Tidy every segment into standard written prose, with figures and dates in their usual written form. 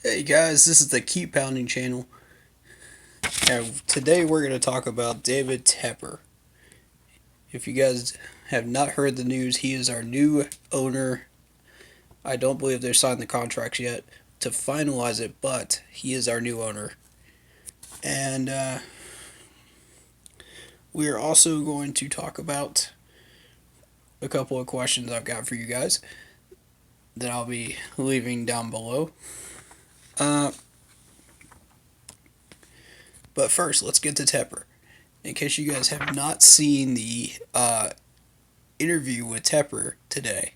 Hey guys, this is the Keep Pounding channel, and today we're going to talk about David Tepper. If you guys have not heard the news, he is our new owner. I don't believe they've signed the contracts yet to finalize it, but he is our new owner. And we are also going to talk about a couple of questions I've got for you guys that I'll be leaving down below. Uh, but first, let's get to Tepper. In case you guys have not seen the interview with Tepper today,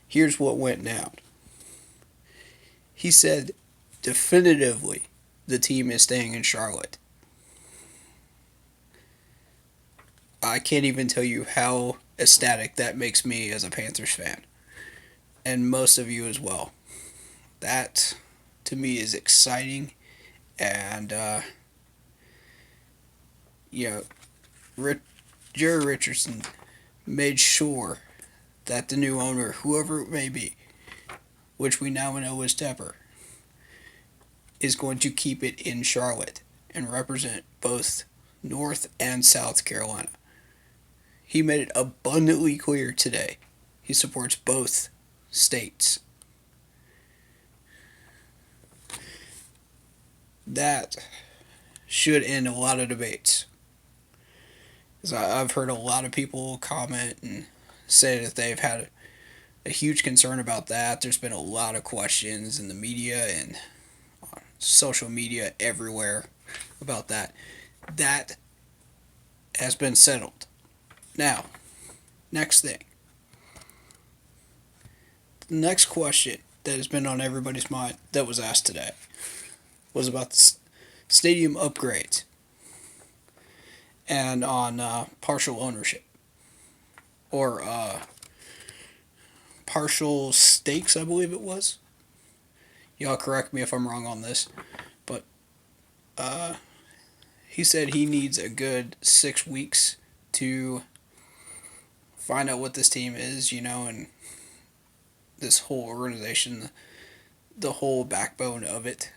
here's what went down. He said definitively the team is staying in Charlotte. I can't even tell you how ecstatic that makes me as a Panthers fan, and most of you as well. That to me is exciting, and you know, Jerry Richardson made sure that the new owner, whoever it may be, which we now know is Tepper, is going to keep it in Charlotte and represent both North and South Carolina. He made it abundantly clear today he supports both states. That should end a lot of debates. Because I've heard a lot of people comment and say that they've had a huge concern about that. There's been a lot of questions in the media and social media everywhere about that. That has been settled. Now, next thing. The next question that has been on everybody's mind that was asked today was about the stadium upgrades and on partial ownership or partial stakes, I believe it was. Y'all correct me if I'm wrong on this, but he said he needs a good 6 weeks to find out what this team is, and this whole organization, the whole backbone of it,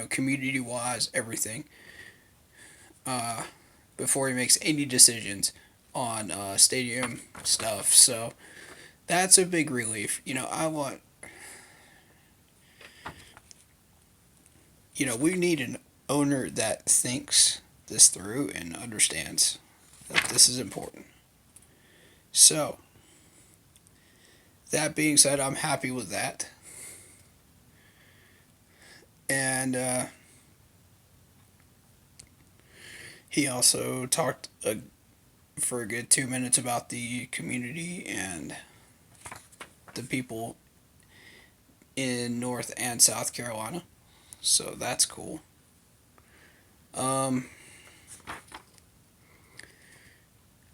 community wise, everything, before he makes any decisions on stadium stuff. So that's a big relief. We need an owner that thinks this through and understands that this is important. So, that being said, I'm happy with that. And he also talked for a good 2 minutes about the community and the people in North and South Carolina. So that's cool. And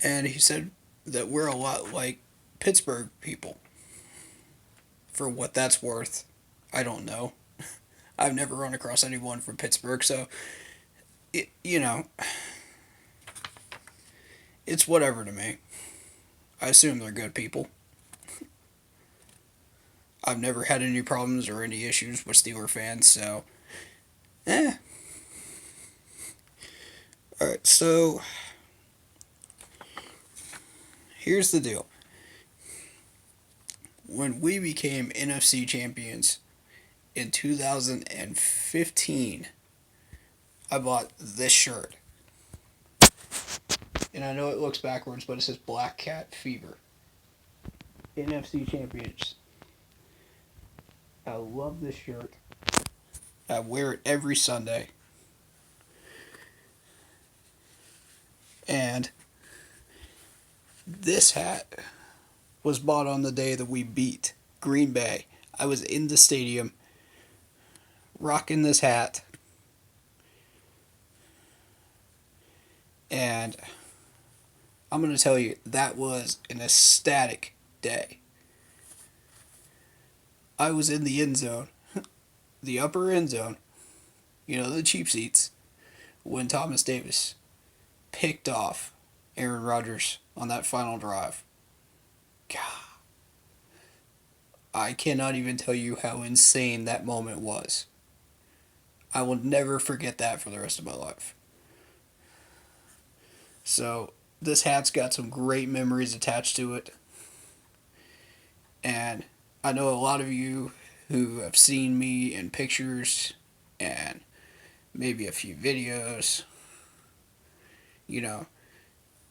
he said that we're a lot like Pittsburgh people. For what that's worth, I don't know. I've never run across anyone from Pittsburgh, so it, it's whatever to me. I assume they're good people. I've never had any problems or any issues with Steeler fans, so eh. Alright, so here's the deal. When we became NFC champions in 2015, I bought this shirt. And I know it looks backwards, but it says Black Cat Fever. NFC champions. I love this shirt. I wear it every Sunday. And this hat was bought on the day that we beat Green Bay. I was in the stadium rocking this hat. And I'm going to tell you, that was an ecstatic day. I was in the end zone, the upper end zone, the cheap seats, when Thomas Davis picked off Aaron Rodgers on that final drive. God, I cannot even tell you how insane that moment was. I will never forget that for the rest of my life. So, this hat's got some great memories attached to it. And I know a lot of you who have seen me in pictures and maybe a few videos, you know,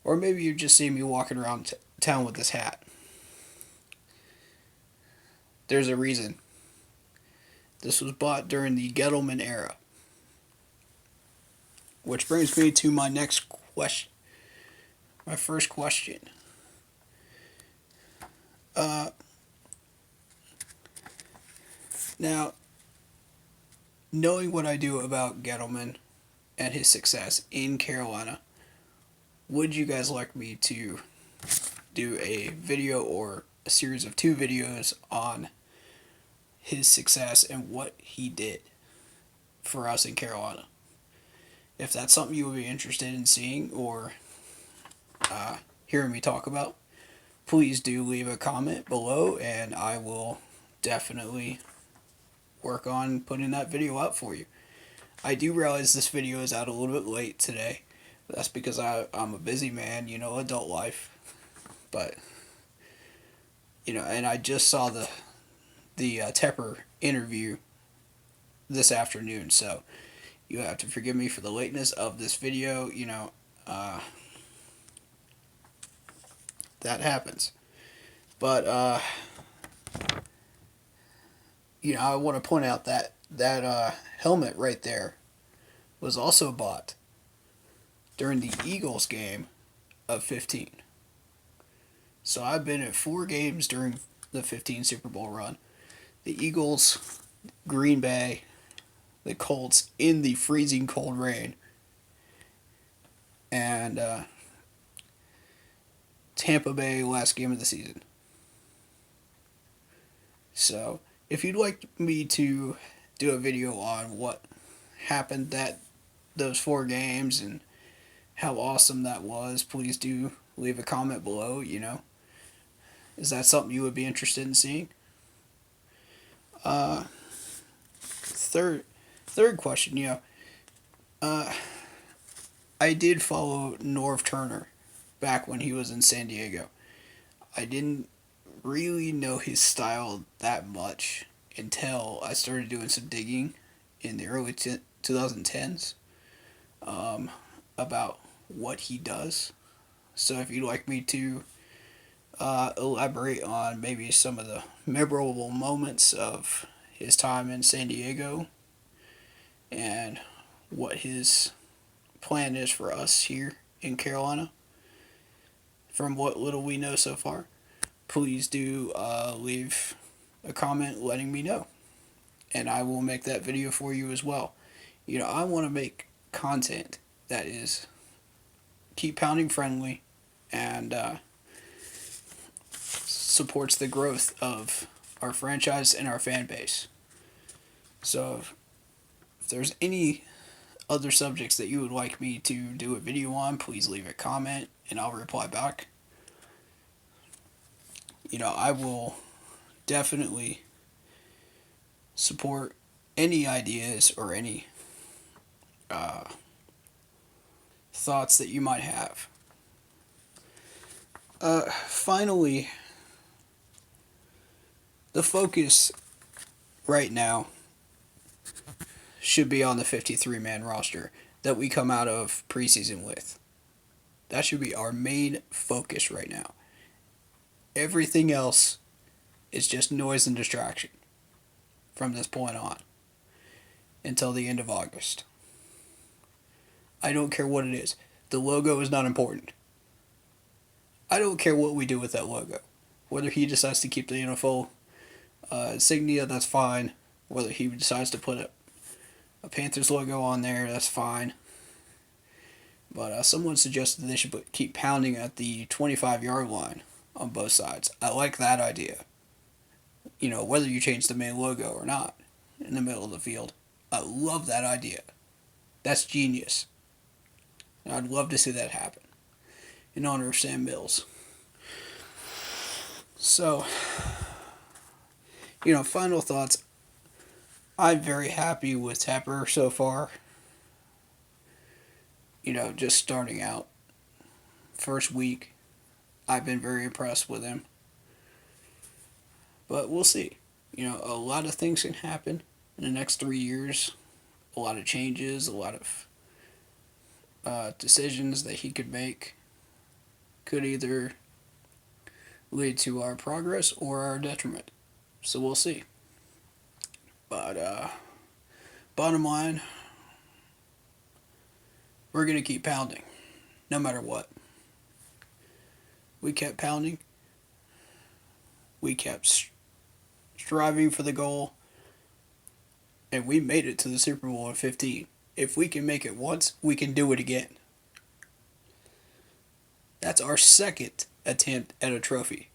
or maybe you've just seen me walking around town with this hat. There's a reason. This was bought during the Gettleman era. Which brings me to my next question. My first question. Now, knowing what I do about Gettleman and his success in Carolina, would you guys like me to do a video or a series of 2 videos on his success and what he did for us in Carolina? If that's something you would be interested in seeing or hearing me talk about, please do leave a comment below and I will definitely work on putting that video out for you. I do realize this video is out a little bit late today. That's because I'm a busy man, adult life. But, and I just saw the Tepper interview this afternoon, so you have to forgive me for the lateness of this video. That happens. But, I want to point out that helmet right there was also bought during the Eagles game of 15. So I've been at 4 games during the 15 Super Bowl run. The Eagles, Green Bay, the Colts in the freezing cold rain, and Tampa Bay last game of the season. So if you'd like me to do a video on what happened those 4 games and how awesome that was, please do leave a comment below. Is that something you would be interested in seeing? Third question, I did follow Norv Turner back when he was in San Diego. I didn't really know his style that much until I started doing some digging in the early 2010s about what he does. So if you'd like me to elaborate on maybe some of the memorable moments of his time in San Diego and what his plan is for us here in Carolina, from what little we know so far, please do leave a comment letting me know, and I will make that video for you as well. I want to make content that is keep pounding friendly and supports the growth of our franchise and our fan base. So if there's any other subjects that you would like me to do a video on, please leave a comment and I'll reply back. I will definitely support any ideas or any thoughts that you might have. Finally, the focus right now should be on the 53-man roster that we come out of preseason with. That should be our main focus right now. Everything else is just noise and distraction from this point on until the end of August. I don't care what it is. The logo is not important. I don't care what we do with that logo. Whether he decides to keep the NFL insignia, that's fine. Whether he decides to put a Panthers logo on there, that's fine. But someone suggested they should keep pounding at the 25-yard line on both sides. I like that idea. Whether you change the main logo or not in the middle of the field. I love that idea. That's genius. And I'd love to see that happen in honor of Sam Mills. So, Final thoughts. I'm very happy with Tepper so far. Just starting out. First week, I've been very impressed with him. But we'll see. A lot of things can happen in the next 3 years. A lot of changes, a lot of decisions that he could make could either lead to our progress or our detriment. So we'll see. But bottom line, we're going to keep pounding no matter what. We kept pounding. We kept striving for the goal. And we made it to the Super Bowl in 15. If we can make it once, we can do it again. That's our second attempt at a trophy.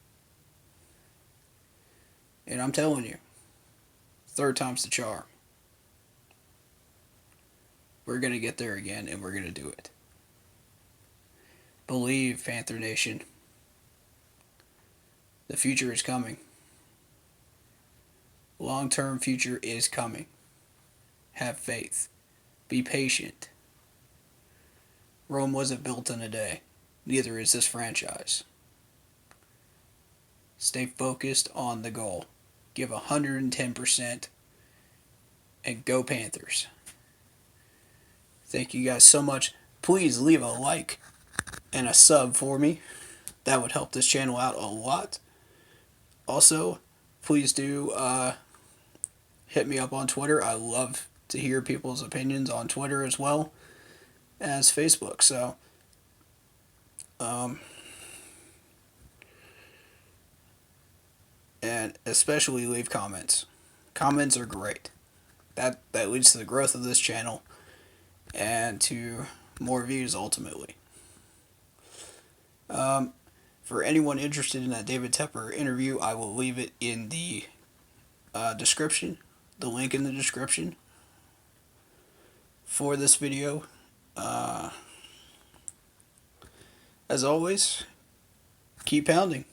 And I'm telling you, third time's the charm. We're going to get there again, and we're going to do it. Believe, Panther Nation. The future is coming. Long-term future is coming. Have faith. Be patient. Rome wasn't built in a day. Neither is this franchise. Stay focused on the goal. Give 110% and go Panthers. Thank you guys so much. Please leave a like and a sub for me. That would help this channel out a lot. Also, please do hit me up on Twitter. I love to hear people's opinions on Twitter as well as Facebook. So, and especially leave comments. Comments are great. That leads to the growth of this channel and to more views ultimately. For anyone interested in that David Tepper interview, I will leave it in the description, the link in the description for this video. As always, keep pounding.